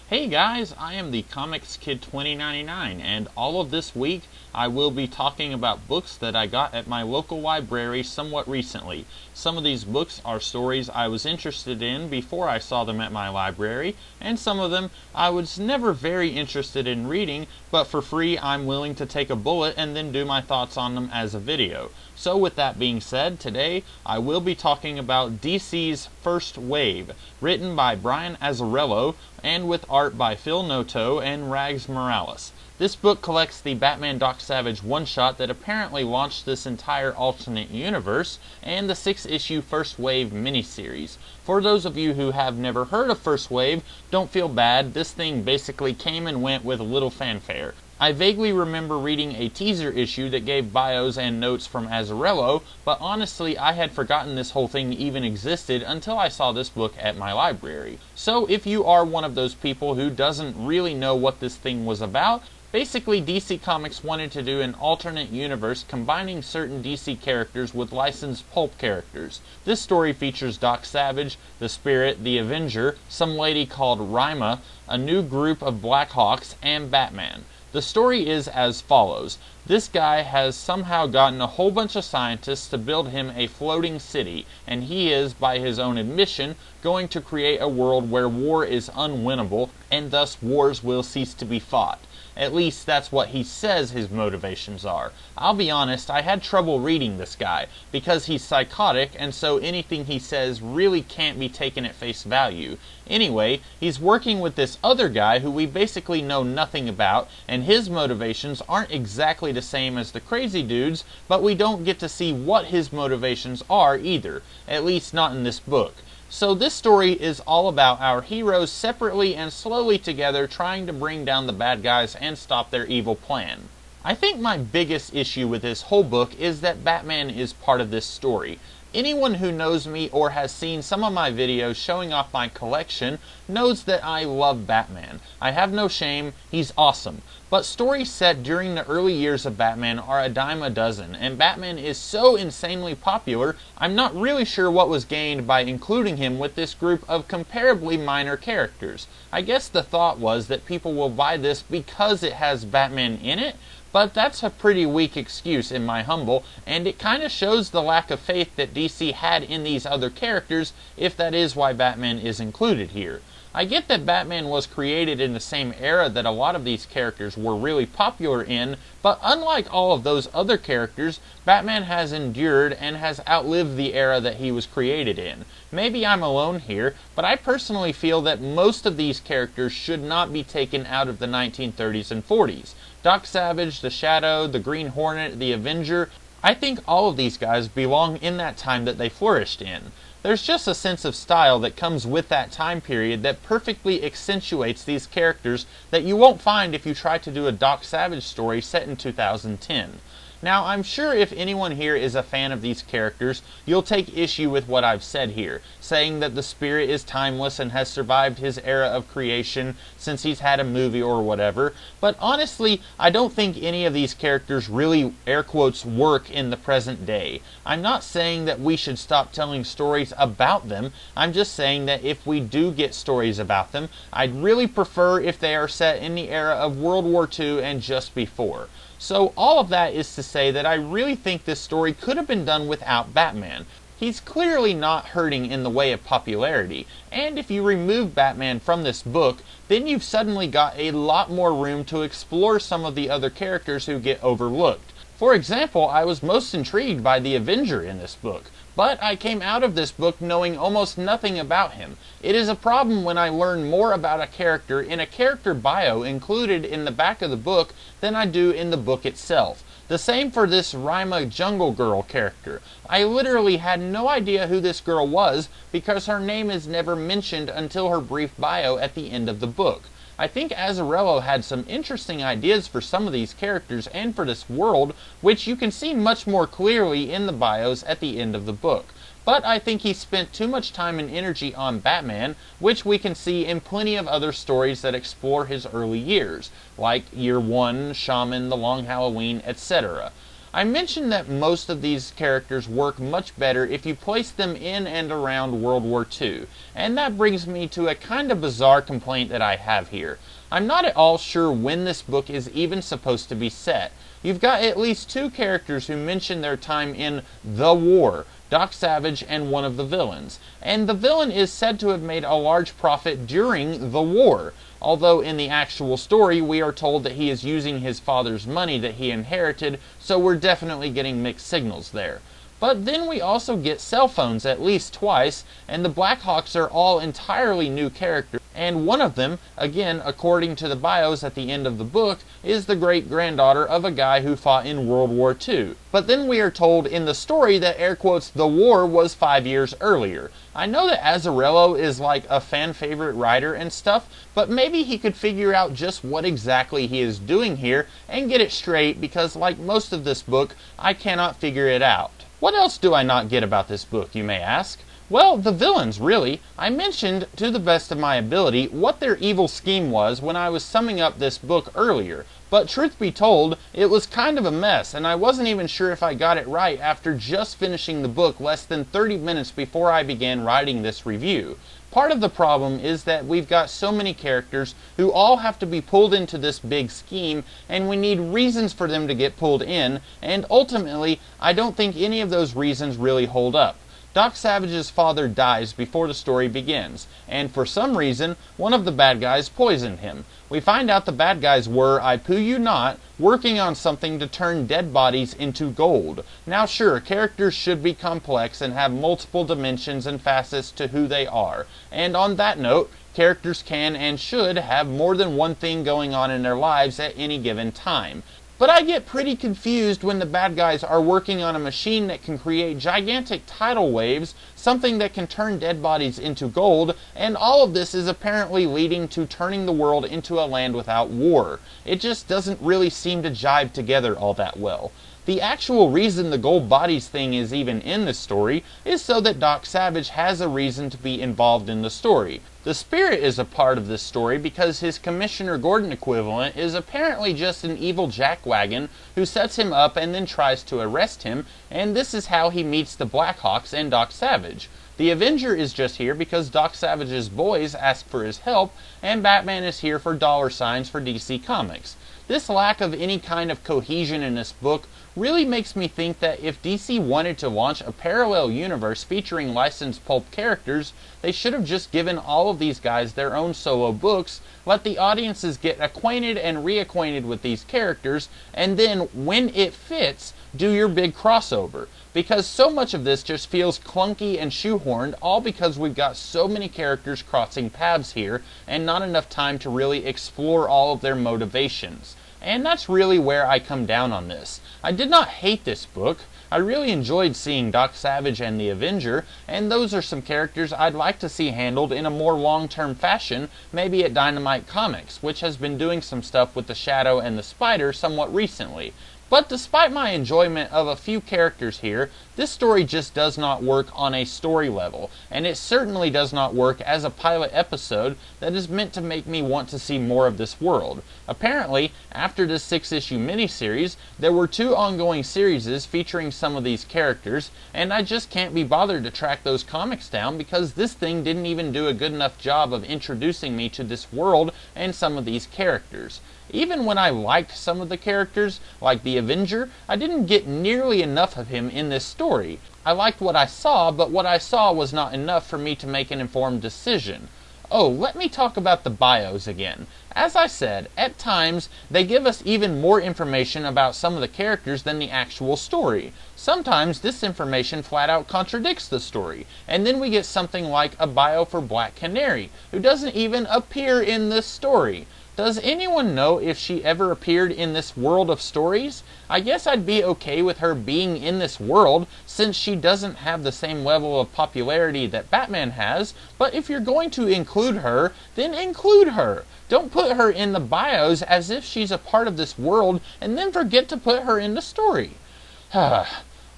Hey guys, I am the Comics Kid 2099, and all of this week I will be talking about books that I got at my local library somewhat recently. Some of these books are stories I was interested in before I saw them at my library, and some of them I was never very interested in reading, but for free I'm willing to take a bullet and then do my thoughts on them as a video. So with that being said, today I will be talking about DC's First Wave, written by Brian Azzarello and with art by Phil Noto and Rags Morales. This book collects the Batman Doc Savage one-shot that apparently launched this entire alternate universe, and the 6-issue First Wave miniseries. For those of you who have never heard of First Wave, don't feel bad, this thing basically came and went with little fanfare. I vaguely remember reading a teaser issue that gave bios and notes from Azzarello, but honestly I had forgotten this whole thing even existed until I saw this book at my library. So if you are one of those people who doesn't really know what this thing was about, basically DC Comics wanted to do an alternate universe combining certain DC characters with licensed pulp characters. This story features Doc Savage, the Spirit, the Avenger, some lady called Rima, a new group of Blackhawks, and Batman. The story is as follows. This guy has somehow gotten a whole bunch of scientists to build him a floating city, and he is, by his own admission, going to create a world where war is unwinnable, and thus wars will cease to be fought. At least that's what he says his motivations are. I'll be honest, I had trouble reading this guy, because he's psychotic, and so anything he says really can't be taken at face value. Anyway, he's working with this other guy who we basically know nothing about, and his motivations aren't exactly the same as the crazy dude's, but we don't get to see what his motivations are either, at least not in this book. So this story is all about our heroes separately and slowly together trying to bring down the bad guys and stop their evil plan. I think my biggest issue with this whole book is that Batman is part of this story. Anyone who knows me or has seen some of my videos showing off my collection knows that I love Batman. I have no shame, he's awesome. But stories set during the early years of Batman are a dime a dozen, and Batman is so insanely popular, I'm not really sure what was gained by including him with this group of comparably minor characters. I guess the thought was that people will buy this because it has Batman in it, but that's a pretty weak excuse in my humble, and it kinda shows the lack of faith that DC had in these other characters, if that is why Batman is included here. I get that Batman was created in the same era that a lot of these characters were really popular in, but unlike all of those other characters, Batman has endured and has outlived the era that he was created in. Maybe I'm alone here, but I personally feel that most of these characters should not be taken out of the 1930s and 40s. Doc Savage, the Shadow, the Green Hornet, the Avenger, I think all of these guys belong in that time that they flourished in. There's just a sense of style that comes with that time period that perfectly accentuates these characters that you won't find if you try to do a Doc Savage story set in 2010. Now, I'm sure if anyone here is a fan of these characters, you'll take issue with what I've said here, saying that the Spirit is timeless and has survived his era of creation since he's had a movie or whatever, but honestly, I don't think any of these characters really, air quotes, work in the present day. I'm not saying that we should stop telling stories about them, I'm just saying that if we do get stories about them, I'd really prefer if they are set in the era of World War II and just before. So all of that is to say that I really think this story could have been done without Batman. He's clearly not hurting in the way of popularity, and if you remove Batman from this book, then you've suddenly got a lot more room to explore some of the other characters who get overlooked. For example, I was most intrigued by the Avenger in this book, but I came out of this book knowing almost nothing about him. It is a problem when I learn more about a character in a character bio included in the back of the book than I do in the book itself. The same for this Rima Jungle Girl character. I literally had no idea who this girl was because her name is never mentioned until her brief bio at the end of the book. I think Azzarello had some interesting ideas for some of these characters and for this world, which you can see much more clearly in the bios at the end of the book. But I think he spent too much time and energy on Batman, which we can see in plenty of other stories that explore his early years, like Year One, Shaman, The Long Halloween, etc. I mentioned that most of these characters work much better if you place them in and around World War II, and that brings me to a kind of bizarre complaint that I have here. I'm not at all sure when this book is even supposed to be set. You've got at least two characters who mention their time in the war, Doc Savage and one of the villains, and the villain is said to have made a large profit during the war, although in the actual story we are told that he is using his father's money that he inherited, so we're definitely getting mixed signals there. But then we also get cell phones at least twice, and the Blackhawks are all entirely new characters, and one of them, again according to the bios at the end of the book, is the great-granddaughter of a guy who fought in World War II. But then we are told in the story that air quotes the war was 5 years earlier. I know that Azzarello is like a fan favorite writer and stuff, but maybe he could figure out just what exactly he is doing here and get it straight, because like most of this book, I cannot figure it out. What else do I not get about this book, you may ask? Well, the villains, really. I mentioned, to the best of my ability, what their evil scheme was when I was summing up this book earlier. But truth be told, it was kind of a mess, and I wasn't even sure if I got it right after just finishing the book less than 30 minutes before I began writing this review. Part of the problem is that we've got so many characters who all have to be pulled into this big scheme, and we need reasons for them to get pulled in, and ultimately, I don't think any of those reasons really hold up. Doc Savage's father dies before the story begins, and for some reason, one of the bad guys poisoned him. We find out the bad guys were, I poo you not, working on something to turn dead bodies into gold. Now sure, characters should be complex and have multiple dimensions and facets to who they are. And on that note, characters can and should have more than one thing going on in their lives at any given time. But I get pretty confused when the bad guys are working on a machine that can create gigantic tidal waves, something that can turn dead bodies into gold, and all of this is apparently leading to turning the world into a land without war. It just doesn't really seem to jive together all that well. The actual reason the gold bodies thing is even in this story is so that Doc Savage has a reason to be involved in the story. The Spirit is a part of this story because his Commissioner Gordon equivalent is apparently just an evil jackwagon who sets him up and then tries to arrest him, and this is how he meets the Blackhawks and Doc Savage. The Avenger is just here because Doc Savage's boys ask for his help, and Batman is here for dollar signs for DC Comics. This lack of any kind of cohesion in this book really makes me think that if DC wanted to launch a parallel universe featuring licensed pulp characters, they should have just given all of these guys their own solo books, let the audiences get acquainted and reacquainted with these characters, and then, when it fits, do your big crossover. Because so much of this just feels clunky and shoehorned, all because we've got so many characters crossing paths here, and not enough time to really explore all of their motivations. And that's really where I come down on this. I did not hate this book. I really enjoyed seeing Doc Savage and the Avenger, and those are some characters I'd like to see handled in a more long-term fashion, maybe at Dynamite Comics, which has been doing some stuff with the Shadow and the Spider somewhat recently. But despite my enjoyment of a few characters here, this story just does not work on a story level, and it certainly does not work as a pilot episode that is meant to make me want to see more of this world. Apparently, after this 6-issue miniseries, there were 2 ongoing series featuring some of these characters, and I just can't be bothered to track those comics down because this thing didn't even do a good enough job of introducing me to this world and some of these characters. Even when I liked some of the characters, like the Avenger, I didn't get nearly enough of him in this story. I liked what I saw, but what I saw was not enough for me to make an informed decision. Oh, let me talk about the bios again. As I said, at times, they give us even more information about some of the characters than the actual story. Sometimes this information flat out contradicts the story, and then we get something like a bio for Black Canary, who doesn't even appear in this story. Does anyone know if she ever appeared in this world of stories? I guess I'd be okay with her being in this world, since she doesn't have the same level of popularity that Batman has, but if you're going to include her, then include her. Don't put her in the bios as if she's a part of this world, and then forget to put her in the story.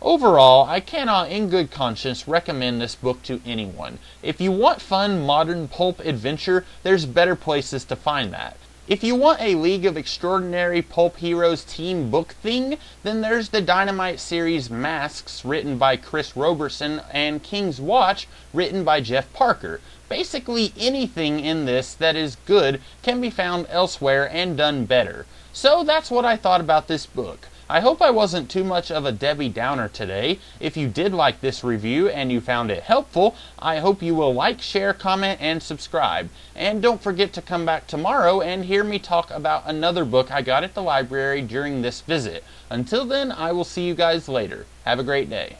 Overall, I cannot in good conscience recommend this book to anyone. If you want fun, modern pulp adventure, there's better places to find that. If you want a League of Extraordinary Pulp Heroes team book thing, then there's the Dynamite series Masks, written by Chris Roberson, and King's Watch, written by Jeff Parker. Basically anything in this that is good can be found elsewhere and done better. So that's what I thought about this book. I hope I wasn't too much of a Debbie Downer today. If you did like this review and you found it helpful, I hope you will like, share, comment, and subscribe. And don't forget to come back tomorrow and hear me talk about another book I got at the library during this visit. Until then, I will see you guys later. Have a great day.